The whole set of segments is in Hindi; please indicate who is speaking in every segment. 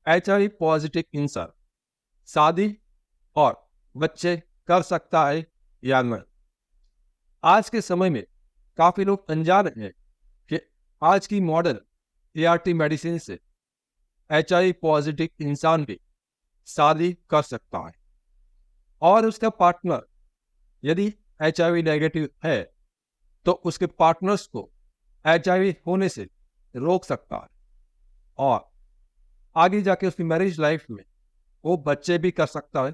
Speaker 1: HIV पॉजिटिव इंसान शादी और बच्चे कर सकता है या नहीं? आज के समय में काफी लोग अनजान हैं कि आज की मॉडर्न ART मेडिसिन से HIV पॉजिटिव इंसान भी शादी कर सकता है और उसका पार्टनर यदि HIV नेगेटिव है तो उसके पार्टनर्स को HIV होने से रोक सकता है और आगे जाके उसकी मैरिज लाइफ में वो बच्चे भी कर सकता है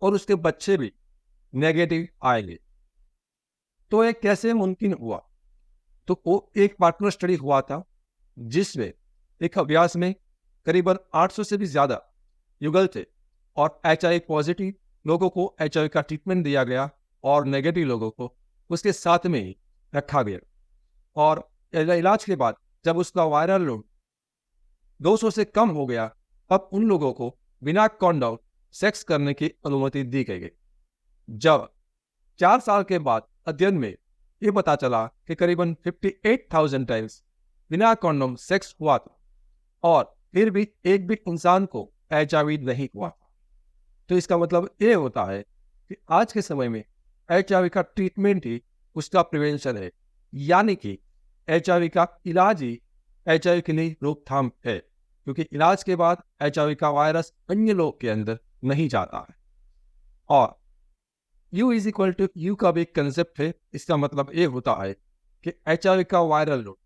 Speaker 1: और उसके बच्चे भी नेगेटिव आएंगे। तो ये कैसे मुमकिन हुआ? तो वो एक पार्टनर स्टडी हुआ था जिसमें एक अभ्यास में करीबन 800 से भी ज्यादा युगल थे और HIV पॉजिटिव लोगों को HIV का ट्रीटमेंट दिया गया और नेगेटिव लोगों को उसके साथ में ही रखा गया और इलाज के बाद जब उसका वायरल लोड 200 से कम हो गया तब उन लोगों को बिना कॉन्डोम सेक्स करने की अनुमति दी गई। जब 4 साल के बाद अध्ययन में ये पता चला कि करीबन 58,000 टाइम्स बिना कॉन्डोम सेक्स हुआ था और फिर भी एक भी इंसान को HIV नहीं हुआ था। तो इसका मतलब ये होता है कि आज के समय में HIV का ट्रीटमेंट ही उसका प्रिवेंशन है, यानी कि HIV का इलाज ही HIV के लिए रोकथाम है, क्योंकि इलाज के बाद HIV का वायरस अन्य लोग के अंदर नहीं जाता है। और U=U का भी एक कंसेप्ट है। इसका मतलब ये होता है कि HIV का वायरल लोड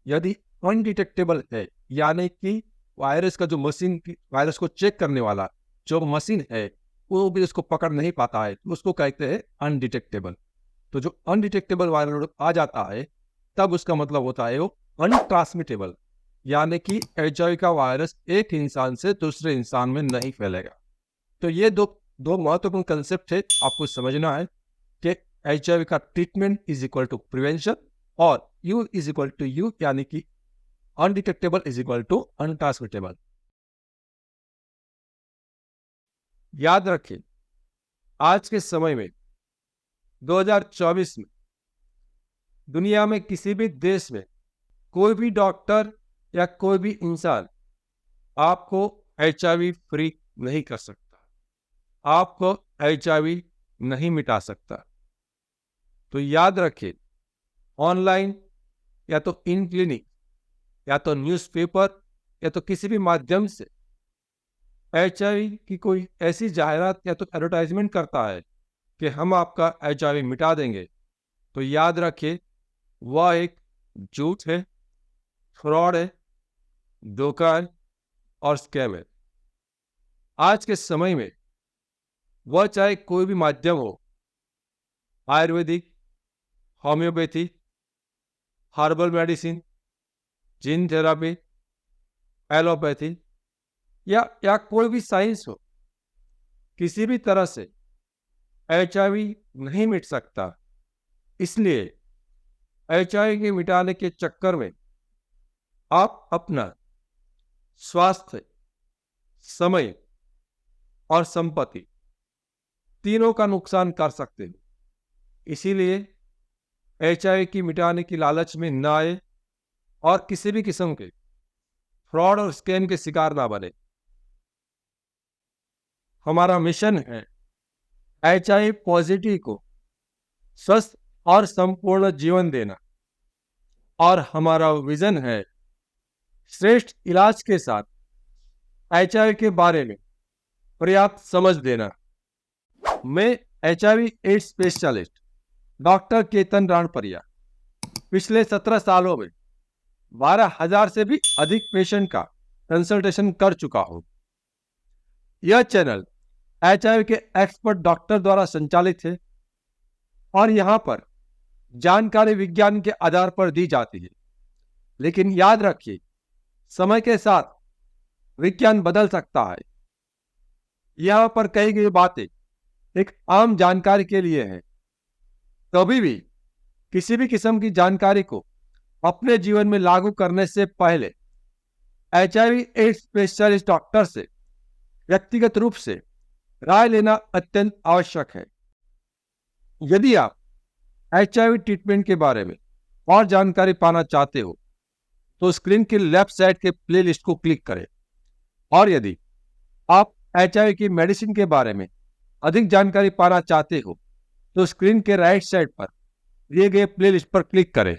Speaker 1: यदि अनडिटेक्टेबल है, यानी कि वायरस का जो मशीन वायरस को चेक करने वाला जो मशीन है वो भी उसको पकड़ नहीं पाता है, तो उसको कहते हैं अनडिटेक्टेबल। तो जो अनडिटेक्टेबल वायरल लोड आ जाता है तब उसका मतलब होता है वो अनट्रांसमिटेबल, यानी कि HIV का वायरस एक इंसान से दूसरे इंसान में नहीं फैलेगा। तो ये दो महत्वपूर्ण कंसेप्ट है, आपको समझना है कि HIV का treatment is equal to prevention और U=U, यानी कि undetectable is equal to untransmittable. याद रखिए, आज के समय में 2024 में दुनिया में किसी भी देश में कोई भी डॉक्टर या कोई भी इंसान आपको HIV फ्री नहीं कर सकता, आपको HIV नहीं मिटा सकता। तो याद रखिए, ऑनलाइन या तो इन क्लिनिक या तो न्यूज़पेपर या तो किसी भी माध्यम से HIV की कोई ऐसी जाहिरात या तो एडवर्टाइजमेंट करता है कि हम आपका HIV मिटा देंगे, तो याद रखिए वह एक झूठ है, फ्रॉड है, धोखा है और स्कैम है। आज के समय में वह चाहे कोई भी माध्यम हो, Ayurvedic, homeopathy, herbal medicine, gene therapy, allopathy या कोई भी साइंस हो, किसी भी तरह से HIV नहीं मिट सकता। इसलिए HIV के मिटाने के चक्कर में आप अपना स्वास्थ्य, समय और संपत्ति तीनों का नुकसान कर सकते हो। इसीलिए HIV की मिटाने की लालच में ना आए और किसी भी किस्म के फ्रॉड और स्कैम के शिकार ना बने। हमारा मिशन है HIV पॉजिटिव को स्वस्थ और संपूर्ण जीवन देना और हमारा विजन है श्रेष्ठ इलाज के साथ HIV के बारे में पर्याप्त समझ देना। मैं HIV AIDS specialist doctor Ketan Ranpariya पिछले 17 सालों में 12,000 से भी अधिक पेशेंट का कंसल्टेशन कर चुका हूं। यह चैनल HIV के एक्सपर्ट डॉक्टर द्वारा संचालित है और यहां पर जानकारी विज्ञान के आधार पर दी जाती है, लेकिन याद रखिए समय के साथ विज्ञान बदल सकता है। यहां पर कही गई बातें एक आम जानकारी के लिए है। कभी भी किसी भी किस्म की जानकारी को अपने जीवन में लागू करने से पहले HIV एड्स स्पेशलिस्ट डॉक्टर से व्यक्तिगत रूप से राय लेना अत्यंत आवश्यक है। यदि आप HIV ट्रीटमेंट के बारे में और जानकारी पाना चाहते हो तो स्क्रीन की लेफ्ट साइड के प्लेलिस्ट को क्लिक करें और यदि आप HIV की मेडिसिन के बारे में अधिक जानकारी पाना चाहते हो तो स्क्रीन के राइट साइड पर दिए गए प्लेलिस्ट पर क्लिक करें।